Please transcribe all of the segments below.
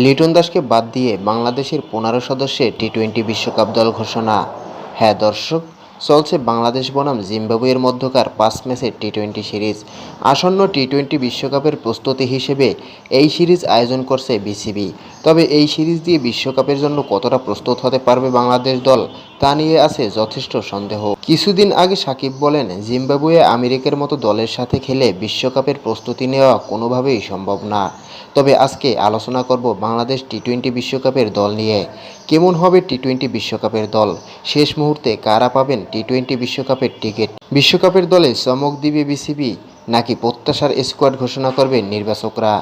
লিটন দাসকে বাদ দিয়ে বাংলাদেশের ১৫ সদস্যের টি-২০ বিশ্বকাপ দল ঘোষণা। হ্যাঁ দর্শক, চলছে বাংলাদেশ বনাম জিম্বাবুয়ের মধ্যকার ৫ ম্যাচের টি-২০ সিরিজ। আসন্ন টি-২০ বিশ্বকাপের প্রস্তুতি হিসেবে এই সিরিজ আয়োজন করছে বিসিবি। তবে এই সিরিজ দিয়ে বিশ্বকাপের জন্য কতটা প্রস্তুত হতে পারবে বাংলাদেশ দল, তা নিয়ে আছে যথেষ্ট সন্দেহ। কিছুদিন আগে সাকিব বলেন, জিম্বাবুয়ে আমেরিকার মতো দলের সাথে খেলে বিশ্বকাপের প্রস্তুতি নেওয়া কোনোভাবেই সম্ভব না। তবে আজকে আলোচনা করব বাংলাদেশ টি-২০ বিশ্বকাপের দল নিয়ে। কেমন হবে টি-২০ বিশ্বকাপের দল, শেষ মুহূর্তে কারা পাবেন টি-২০ বিশ্বকাপের টিকিট, বিশ্বকাপের দলে চমক দিবে বিসিবি নাকি প্রত্যাশার স্কোয়াড ঘোষণা করবেন নির্বাচকরা।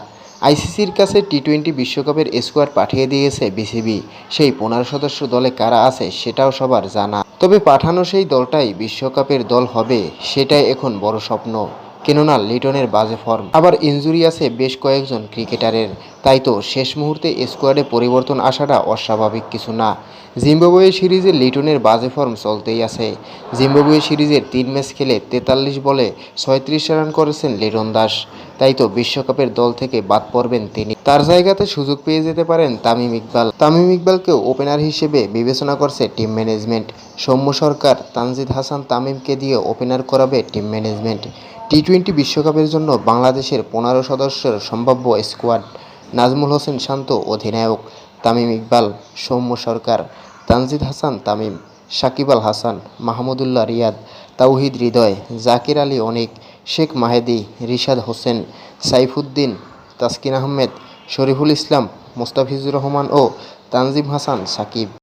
আইসিসির কাছে টি-২০ বিশ্বকাপের স্কোয়াড পাঠিয়ে দিয়েছে বিসিবি। সেই ১৫ সদস্য দলে কারা আছে সেটাও সবার জানা। তবে পাঠানো সেই দলটাই বিশ্বকাপের দল হবে সেটাই এখন বড় স্বপ্ন। কেননা লিটনের বাজে ফর্ম, আবার ইনজুরি আছে বেশ কয়েকজন ক্রিকেটারের। তাই তো শেষ মুহূর্তে স্কোয়াডে পরিবর্তন আসাটা অস্বাভাবিক কিছু না। জিম্বাবুয়ে সিরিজে লিটনের বাজে ফর্ম চলতেই আছে। জিম্বাবুয়ে সিরিজের ৩ ম্যাচ খেলে ৪৩ বলে ৩৬ রান করেছেন লিটন দাস। তাই তো বিশ্বকাপের দল থেকে বাদ পড়বেন তিনি। তার জায়গাতে সুযোগ পেয়ে যেতে পারেন তামিম ইকবাল। তামিম ইকবালকেও ওপেনার হিসেবে বিবেচনা করছে টিম ম্যানেজমেন্ট। সৌম্য সরকার, তানজিদ হাসান তামিমকে দিয়ে ওপেনার করাবে টিম ম্যানেজমেন্ট। টি-২০ বিশ্বকাপের জন্য বাংলাদেশের ১৫ সদস্যের সম্ভাব্য স্কোয়াড: নাজমুল হোসেন শান্ত অধিনায়ক, তামিম ইকবাল, সৌম্য সরকার, তানজিদ হাসান তামিম, সাকিব আল হাসান, মাহমুদুল্লাহ রিয়াদ, তাওহিদ হৃদয়, জাকির আলী অনিক, শেখ মাহেদী, রিশাদ হোসেন, সাইফুদ্দিন, তাসকিন আহমেদ, শরীফুল ইসলাম, মোস্তাফিজুর রহমান ও তানজিম হাসান সাকিব।